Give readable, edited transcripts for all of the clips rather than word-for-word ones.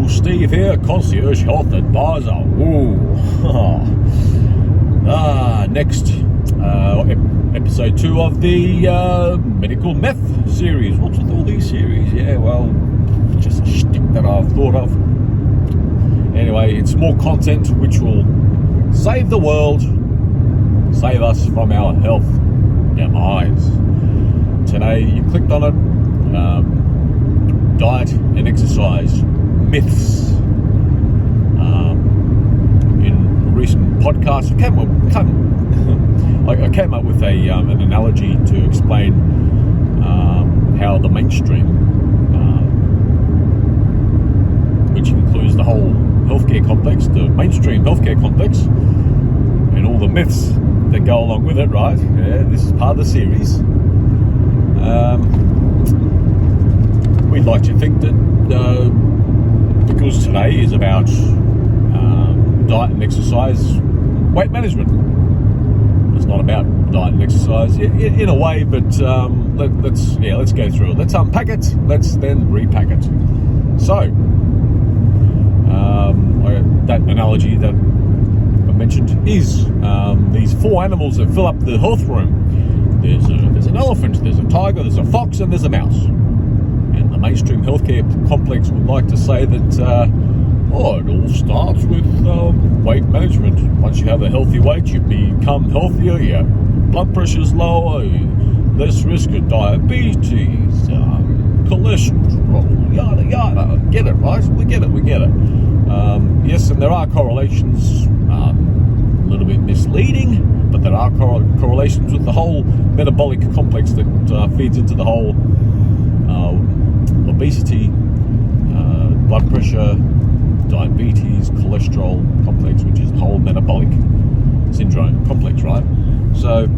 Hello, Steve here, Concierge Health Advisor. Ooh. Next, episode 2 of the Medical Meth series. What's with all these series? Yeah, well, just a shtick that I've thought of. Anyway, it's more content which will save the world, save us from our health demise. Today, you clicked on it. Diet and exercise myths. In recent podcasts, I came up with an analogy to explain how the mainstream, which includes the whole healthcare complex, the mainstream healthcare complex, and all the myths that go along with it, right? Yeah, this is part of the series. We'd like to think that because today is about diet and exercise, weight management. It's not about diet and exercise in a way, but let's go through it. Let's unpack it. Let's then repack it. So that analogy that I mentioned is these 4 animals that fill up the health room. There's an elephant, there's a tiger, there's a fox, and there's a mouse. And the mainstream healthcare complex would like to say that, it all starts with weight management. Once you have a healthy weight, you become healthier, your blood pressure's lower, less risk of diabetes, cholesterol, yada yada. Get it, right? We get it. Yes, and there are correlations, a little bit misleading, but there are correlations with the whole metabolic complex that feeds into the whole obesity, blood pressure, diabetes, cholesterol complex, which is the whole metabolic syndrome complex, right? So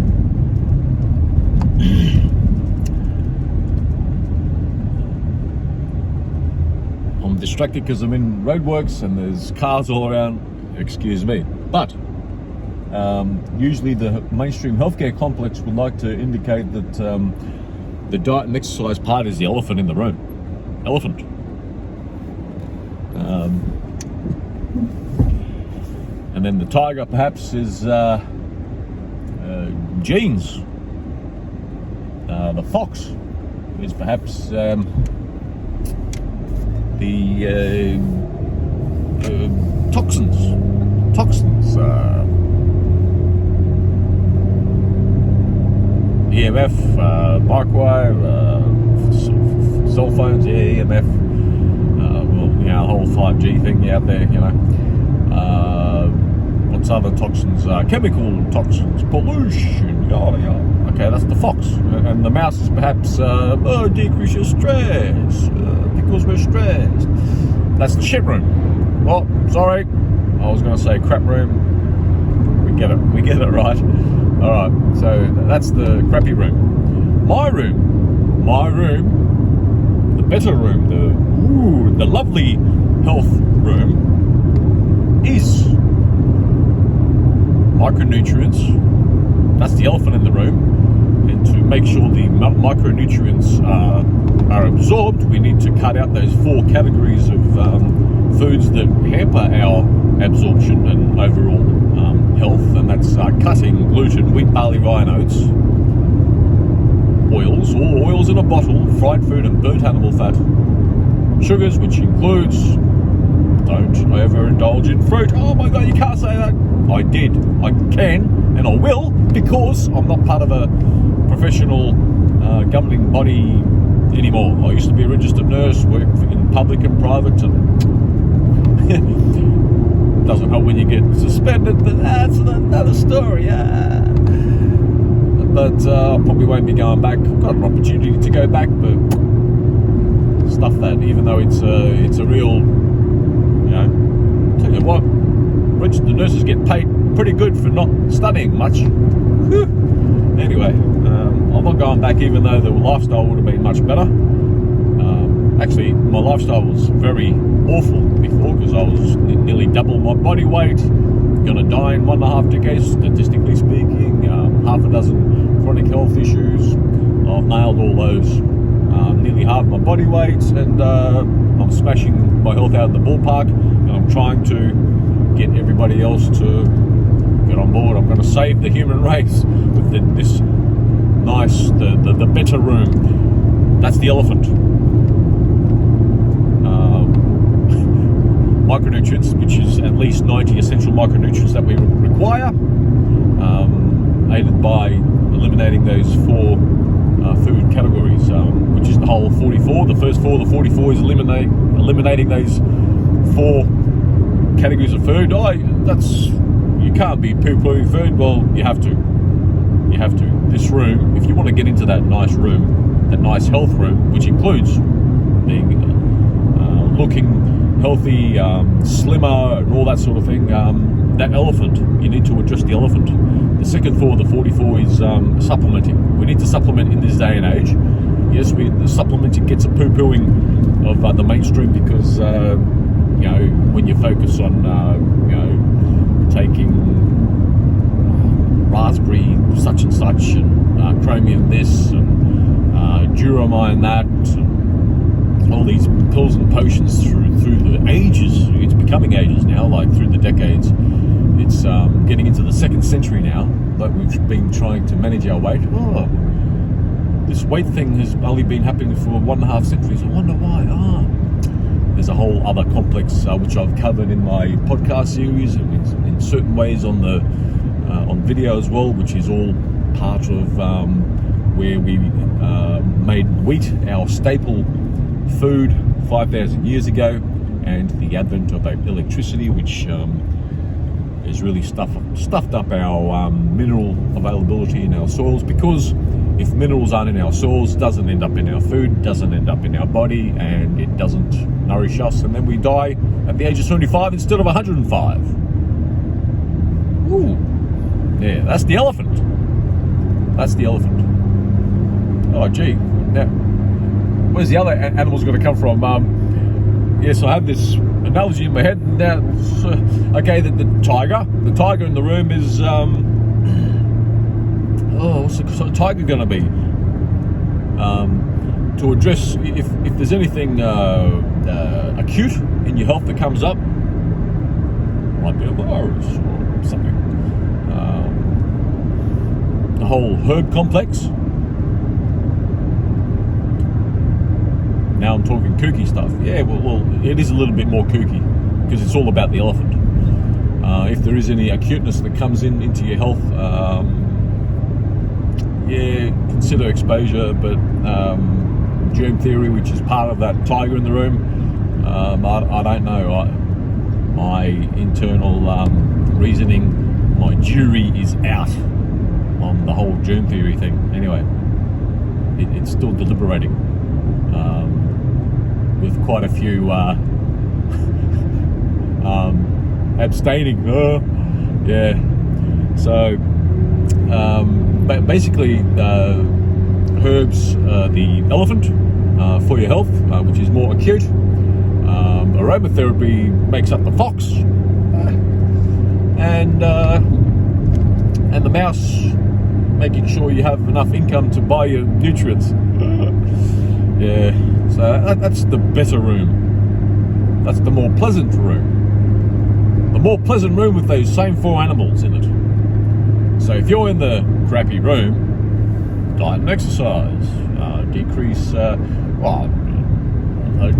I'm distracted because I'm in roadworks and there's cars all around. Excuse me. But usually the mainstream healthcare complex would like to indicate that the diet and exercise part is the elephant in the room. Elephant. And then the tiger perhaps is genes. The fox is perhaps the toxins. EMF, microwave, cell phones, EMF, the whole 5G thing out there, what's other toxins? Chemical toxins, pollution, yada yada. Okay, that's the fox. And the mouse is perhaps, decrease your stress, because we're stressed. That's the shit room. Oh, sorry, I was going to say crap room. We get it, right? Alright, so that's the crappy room. My room, the better room, the lovely health room is micronutrients. That's the elephant in the room. And to make sure the micronutrients are absorbed, we need to cut out those 4 categories of foods that hamper our absorption and overall health, and that's cutting, gluten, wheat, barley, rye and oats, oils, all oils in a bottle, fried food and burnt animal fat, sugars, which includes, don't overindulge in fruit. Oh my god, you can't say that. I did, I can, and I will, because I'm not part of a professional governing body anymore. I used to be a registered nurse, worked in public and private, and doesn't help when you get suspended, but that's another story. But probably won't be going back. Got an opportunity to go back, but stuff that. Even though it's a real, tell you what, registered nurses get paid pretty good for not studying much. Anyway, I'm not going back, even though the lifestyle would have been much better. Actually, my lifestyle was very awful before, because I was nearly double my body weight, gonna die in 1.5 decades, statistically speaking, half a dozen chronic health issues. I've nailed all those, nearly half my body weight, and I'm I'm smashing my health out in the ballpark, and I'm trying to get everybody else to get on board. I'm going to save the human race with this nice, the better room. That's the elephant. Micronutrients, which is at least 90 essential micronutrients that we require, aided by eliminating those 4 food categories, which is the whole 44. The first 4, the 44 is eliminating those 4 categories of food. You can't be poo-pooing food. Well, you have to. You have to. This room, if you want to get into that nice room, that nice health room, which includes being looking healthy, slimmer, and all that sort of thing, that elephant, you need to address the elephant. The second 4, the 44, is supplementing. We need to supplement in this day and age. Yes, the supplementing gets a poo-pooing of the mainstream because, when you focus on, taking raspberry such and such, and chromium this, and duramine that, and all these pills and potions through the ages. It's becoming ages now, like through the decades. It's getting into the 2nd century now, but we've been trying to manage our weight. This weight thing has only been happening for 1.5 centuries. I wonder why. There's a whole other complex which I've covered in my podcast series, and in certain ways on video as well, which is all part of where we made wheat our staple food 5,000 years ago, and the advent of electricity, which has really stuffed up our mineral availability in our soils, because if minerals aren't in our soils, it doesn't end up in our food, doesn't end up in our body, and it doesn't nourish us, and then we die at the age of 75 instead of 105. Ooh. Yeah, that's the elephant. That's the elephant. Oh, gee. Now, where's the other animals going to come from? Yes, I have this analogy in my head. Now, okay, the tiger in the room is, what's the tiger going to be? To address, if there's anything acute in your health that comes up, might be a virus or something. The whole herb complex. Now I'm talking kooky stuff. Yeah, well, it is a little bit more kooky because it's all about the elephant. If there is any acuteness that comes into your health, consider exposure. But germ theory, which is part of that tiger in the room, I don't know. My internal reasoning, my jury is out on the whole germ theory thing. Anyway, it's still deliberating. With quite a few abstaining. So but basically herbs, the elephant for your health, which is more acute. Aromatherapy makes up the fox, and the mouse, making sure you have enough income to buy your nutrients. So that's the better room. That's the more pleasant room. The more pleasant room with those same 4 animals in it. So if you're in the crappy room, diet and exercise, decrease,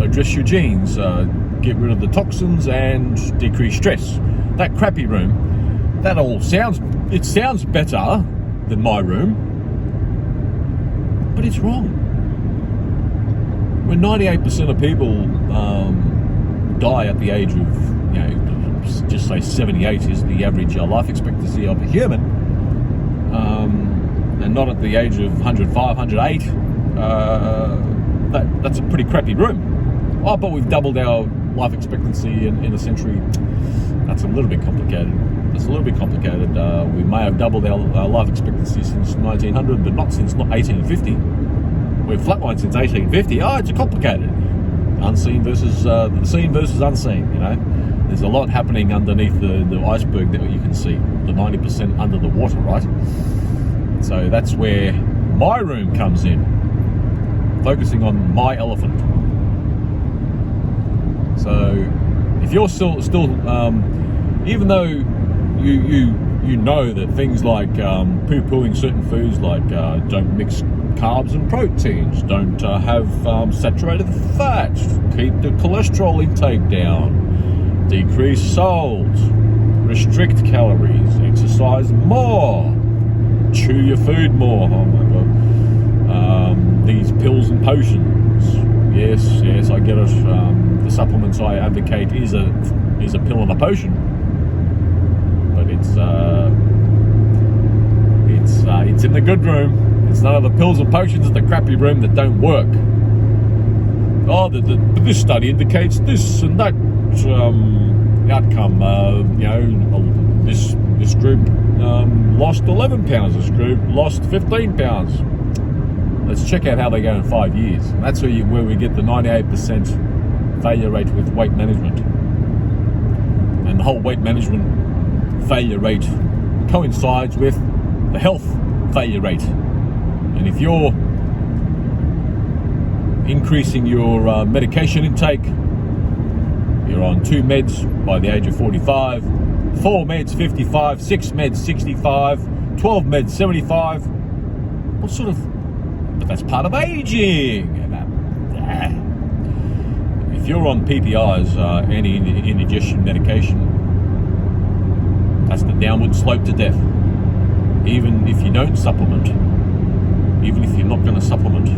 address your genes, get rid of the toxins and decrease stress. That crappy room, it sounds better than my room, but it's wrong. When 98% of people die at the age of, just say 78 is the average life expectancy of a human, and not at the age of 105, 108, that's a pretty crappy room. But we've doubled our life expectancy in a century. That's a little bit complicated. We may have doubled our life expectancy since 1900, but not since 1850. We've flatlined since 1850. It's complicated. Unseen versus the seen versus unseen. There's a lot happening underneath the iceberg that you can see. The 90% under the water, right? So that's where my room comes in, focusing on my elephant. So if you're still even though you know that things like poo-pooing certain foods, like don't mix carbs and proteins, don't have saturated fat, keep the cholesterol intake down, decrease salt, restrict calories, exercise more, chew your food more. Oh my god. These pills and potions. Yes, I get it. The supplements I advocate is a pill and a potion, but it's in the good room. It's none of the pills and potions in the crappy room that don't work. Oh, this study indicates this and that outcome. This group lost 11 pounds. This group lost 15 pounds. Let's check out how they go in 5 years. And that's where we get the 98% failure rate with weight management. And the whole weight management failure rate coincides with the health failure rate. And if you're increasing your medication intake, you're on 2 meds by the age of 45, 4 meds 55, 6 meds 65, 12 meds 75. What sort of... But that's part of aging. If you're on PPIs, any indigestion medication, that's the downward slope to death. Even if you don't supplement, even if you're not going to supplement,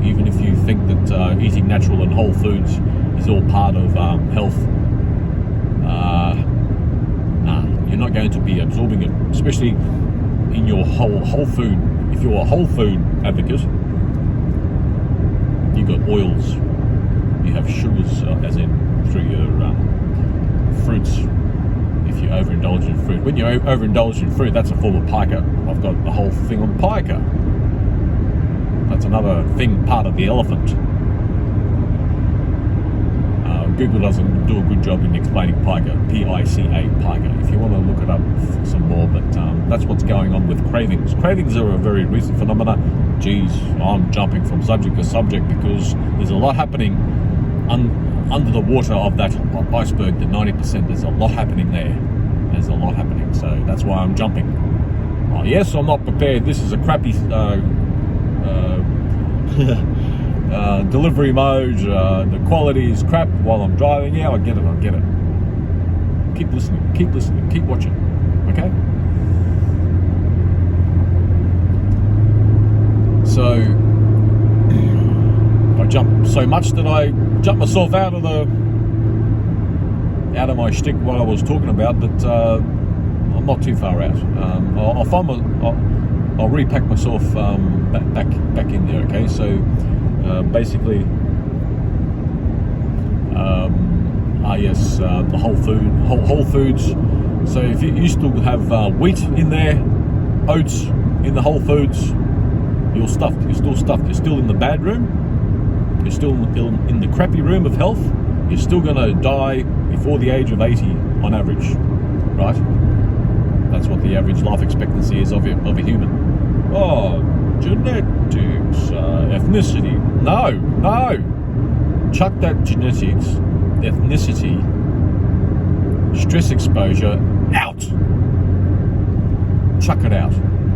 even if you think that eating natural and whole foods is all part of health, you're not going to be absorbing it, especially in your whole food. If you're a whole food advocate, you've got oils, you have sugars, as in through your fruits. If you overindulge in fruit, when you overindulge in fruit, that's a form of pica. I've got the whole thing on pica. That's another thing, part of the elephant. Google doesn't do a good job in explaining pica, P-I-C-A, pica. If you want to look it up some more, but that's what's going on with cravings. Cravings are a very recent phenomena. Geez, I'm jumping from subject to subject because there's a lot happening under the water of that iceberg, the 90%. There's a lot happening there. There's a lot happening, so that's why I'm jumping. Yes, I'm not prepared. This is a crappy delivery mode. The quality is crap while I'm driving. Yeah, I get it. Keep listening, keep watching. Okay? So I jumped so much that I jumped myself out of my shtick what I was talking about, but I'm not too far out. I'll repack myself back in there. Okay, so basically, the whole foods. So if you still have wheat in there, oats in the whole foods, you're stuffed. You're still stuffed. You're still in the bad room. You're still in the crappy room of health. You're still going to die before the age of 80 on average, right? That's what the average life expectancy is of a human. Oh, genetics, ethnicity. No. Chuck that genetics, ethnicity, stress exposure out. Chuck it out.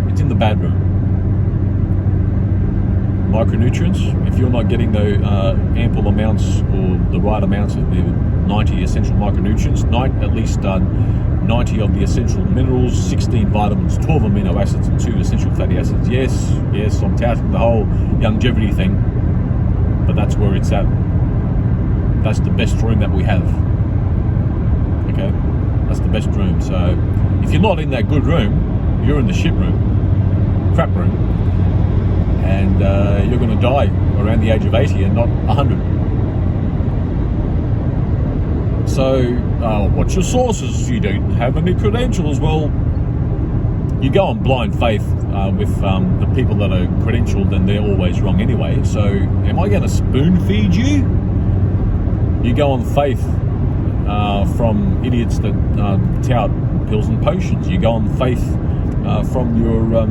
It's in the bad room. Micronutrients, if you're not getting the ample amounts or the right amounts of the 90 essential micronutrients, at least 90 of the essential minerals, 16 vitamins, 12 amino acids, and 2 essential fatty acids. Yes, I'm touting the whole longevity thing, but that's where it's at. That's the best room that we have. Okay? That's the best room. So if you're not in that good room, you're in the shit room, crap room, and you're going to die around the age of 80 and not 100. So, what's your sources? You don't have any credentials. Well, you go on blind faith with the people that are credentialed, and they're always wrong anyway. So, am I going to spoon feed you? You go on faith from idiots that tout pills and potions. You go on faith from your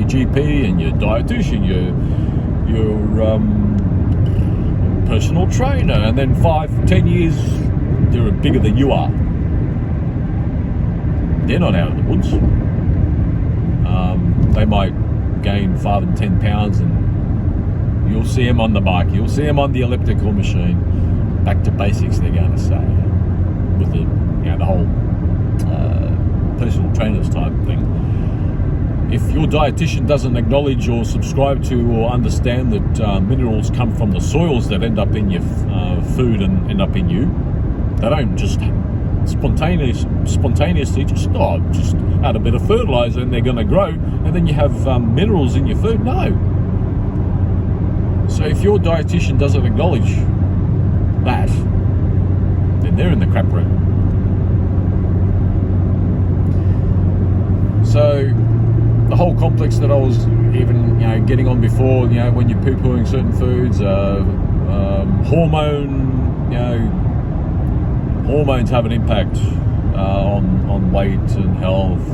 GP and your dietitian, your personal trainer, and then 5-10 years they're bigger than you are. They're not out of the woods. They might gain 5 and 10 pounds, and you'll see them on the bike, you'll see them on the elliptical machine. Back to basics, they're going to say, with the whole personal trainers type thing. If your dietitian doesn't acknowledge or subscribe to or understand that minerals come from the soils that end up in your food and end up in you, they don't just spontaneously just add a bit of fertilizer and they're going to grow, and then you have minerals in your food. No. So if your dietitian doesn't acknowledge that, then they're in the crap room. So the whole complex that I was even getting on before, when you're poo-pooing certain foods, hormones have an impact on weight and health.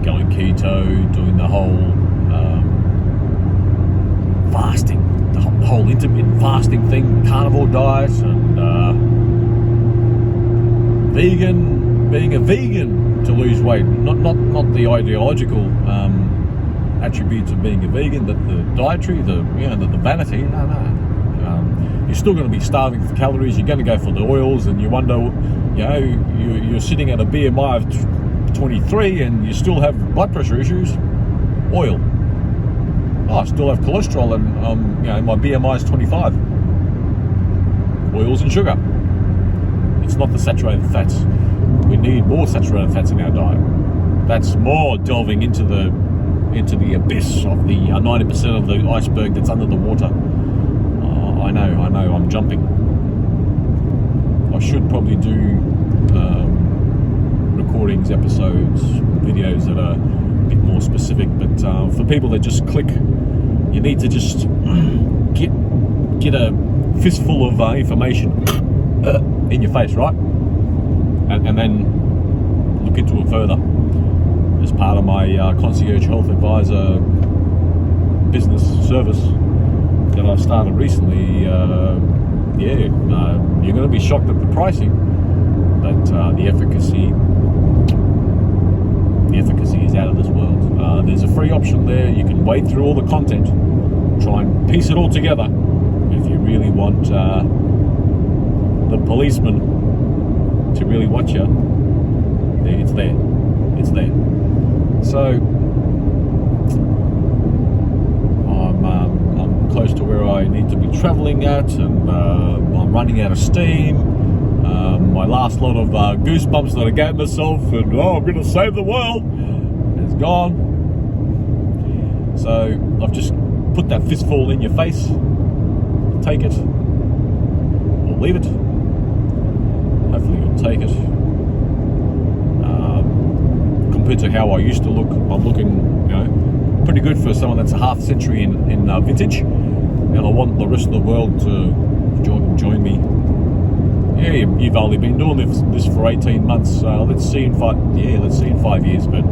Going keto, doing the whole fasting, the whole intermittent fasting thing, carnivore diet, and being a vegan to lose weight. Not the ideological attributes of being a vegan, but the dietary, the vanity. No. You're still going to be starving for calories. You're going to go for the oils, and you wonder, you're sitting at a BMI of 23, and you still have blood pressure issues. Oil. Oh, I still have cholesterol, and my BMI is 25. Oils and sugar. It's not the saturated fats. We need more saturated fats in our diet. That's more delving into the abyss of the 90% of the iceberg that's under the water. I know, I'm jumping. I should probably do recordings, episodes, videos that are a bit more specific, but for people that just click, you need to just get a fistful of information in your face, right? And then look into it further. As part of my concierge health advisor business service that I've started recently, you're going to be shocked at the pricing, but the efficacy is out of this world. There's a free option there. You can wade through all the content, try and piece it all together. If you really want the policeman to really watch you, it's there. So I'm close to where I need to be traveling at, and I'm running out of steam. My last lot of goosebumps that I gave myself, and I'm going to save the world, is gone. So I've just put that fistful in your face. Take it or leave it. Hopefully you'll take it. Compared to how I used to look, I'm looking, pretty good for someone that's a half century in vintage, and I want the rest of the world to join me. Yeah, you've only been doing this for 18 months. Let's see in 5 years. But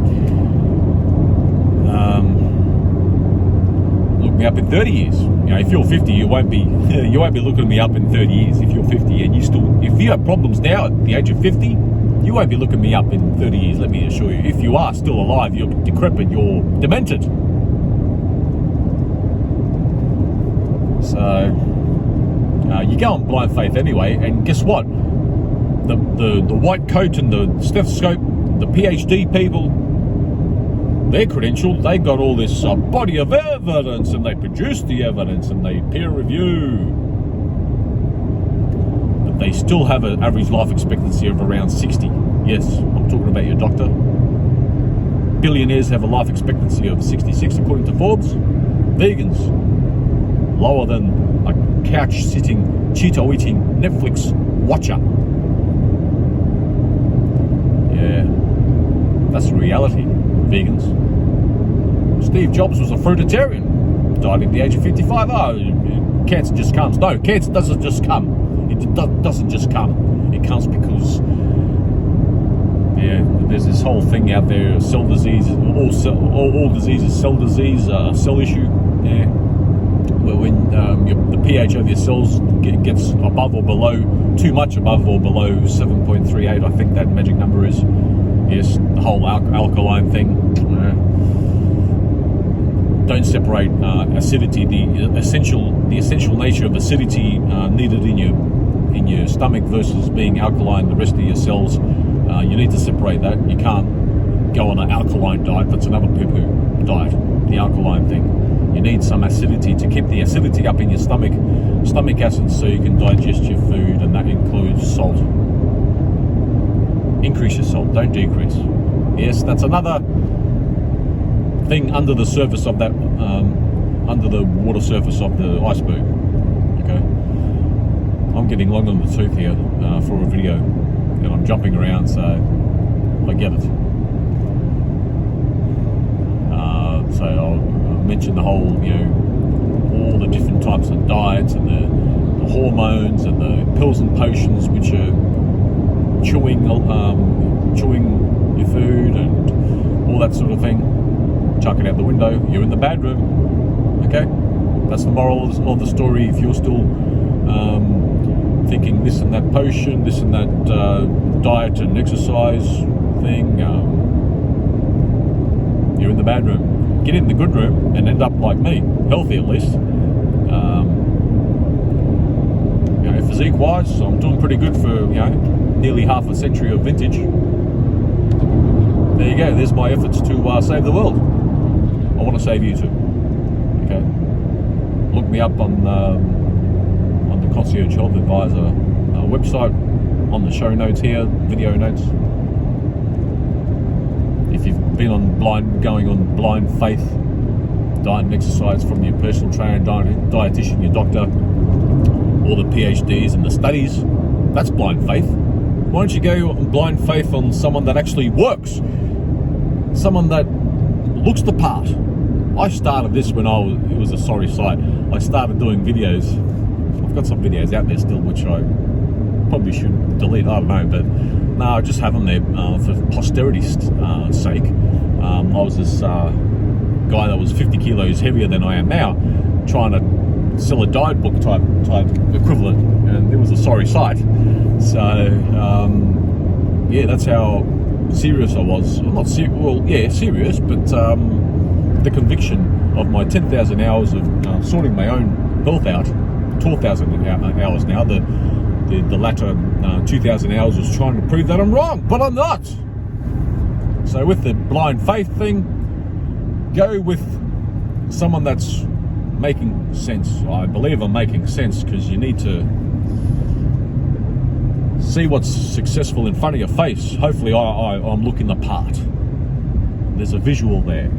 look me up in 30 years. If you're 50, you won't be looking me up in 30 years. If you're 50 and if you have problems now at the age of 50, you won't be looking me up in 30 years. Let me assure you. If you are still alive, you're decrepit, you're demented. So you go on blind faith anyway, and guess what? The white coat and the stethoscope, the PhD people, they're credentialed. They got all this body of evidence, and they produce the evidence, and they peer review. But they still have an average life expectancy of around 60. Yes, I'm talking about your doctor. Billionaires have a life expectancy of 66, according to Forbes. Vegans, lower than a couch-sitting, Cheeto-eating Netflix watcher. Yeah, that's reality, vegans. Steve Jobs was a fruitarian, died at the age of 55. Oh, cancer just comes. No, cancer doesn't just come. It doesn't just come. It comes because, there's this whole thing out there, cell disease, all disease is cell disease, cell issue. Yeah. when the pH of your cells gets above or below, too much above or below 7.38, I think that magic number is. Yes, the whole alkaline thing. Don't separate acidity, the essential nature of acidity needed in your stomach versus being alkaline, the rest of your cells. You need to separate that. You can't go on an alkaline diet. That's another poo-poo diet, the alkaline thing. You need some acidity to keep the acidity up in your stomach acids, so you can digest your food, and that includes salt. Increase your salt, don't decrease. Yes, that's another thing under the surface of that, under the water surface of the iceberg. Okay, I'm getting long on the tooth here for a video, and I'm jumping around, so I get it. So I'll mention the whole, all the different types of diets and the hormones and the pills and potions, which are chewing your food and all that sort of thing. Chuck it out the window. You're in the bad room. Okay, that's the moral of the story. If you're still thinking this and that potion, this and that diet and exercise thing, you're in the bad room. Get in the good room and end up like me, healthy at least. Physique wise, I'm doing pretty good for nearly half a century of vintage. There you go. There's my efforts to save the world. I want to save you too. Okay. Look me up on the Concierge Health Advisor website, on the show notes here, video notes. If you've been going on blind faith, diet and exercise from your personal trainer, dietitian, your doctor, all the PhDs and the studies, that's blind faith. Why don't you go on blind faith on someone that actually works, someone that looks the part? I started this when it was a sorry sight. I started doing videos. I've got some videos out there still, which I probably should delete, I don't know, but no, I just have them there for posterity's sake. I was this guy that was 50 kilos heavier than I am now, trying to sell a diet book type equivalent, and it was a sorry sight. So that's how serious I was. Not serious, but the conviction of my 10,000 hours of sorting my own health out, 12,000 hours now. The latter 2,000 hours was trying to prove that I'm wrong, but I'm not. So with the blind faith thing, go with someone that's making sense. I believe I'm making sense, because you need to see what's successful in front of your face. Hopefully I'm looking the part. There's a visual there.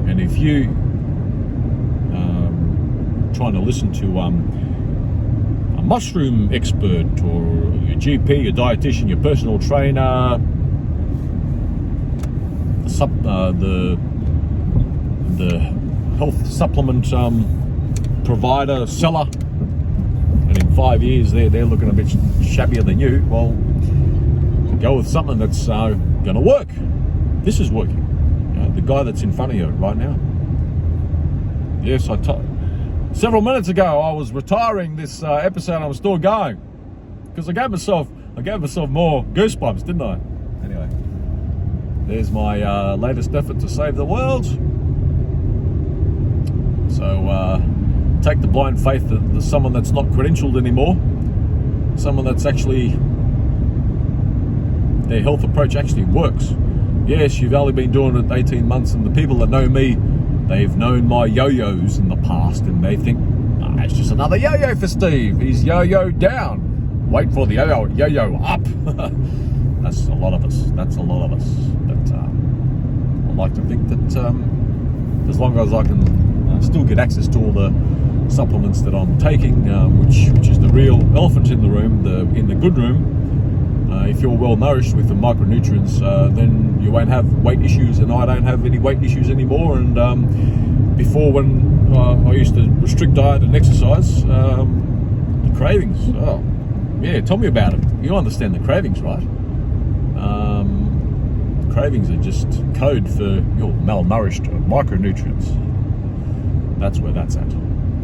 And if you trying to listen to a mushroom expert, or your GP, your dietitian, your personal trainer, the health supplement provider, seller, and in 5 years they're looking a bit shabbier than you, well, go with something that's going to work. This is working. The guy that's in front of you right now. Yes, several minutes ago I was retiring this episode. I'm still going because I gave myself more goosebumps, didn't I? Anyway, there's my latest effort to save the world. So take the blind faith that there's someone that's not credentialed anymore, someone that's actually, their health approach actually works. Yes, you've only been doing it 18 months, and the people that know me, they've known my yo-yos in the past, and they think, it's just another yo-yo for Steve. He's yo-yo down. Wait for the yo-yo up. That's a lot of us. But I like to think that as long as I can still get access to all the supplements that I'm taking, which is the real elephant in the room, in the good room. If you're well nourished with the micronutrients, then you won't have weight issues, and I don't have any weight issues anymore. And before, when I used to restrict diet and exercise, the cravings, tell me about it. You understand the cravings, right? Cravings are just code for your malnourished micronutrients. That's where that's at.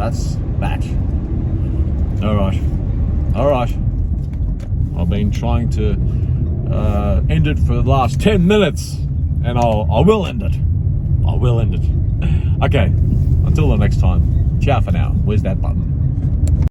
that's that. All right. I've been trying to end it for the last 10 minutes, and I will end it. I will end it. Okay, until the next time. Ciao for now. Where's that button?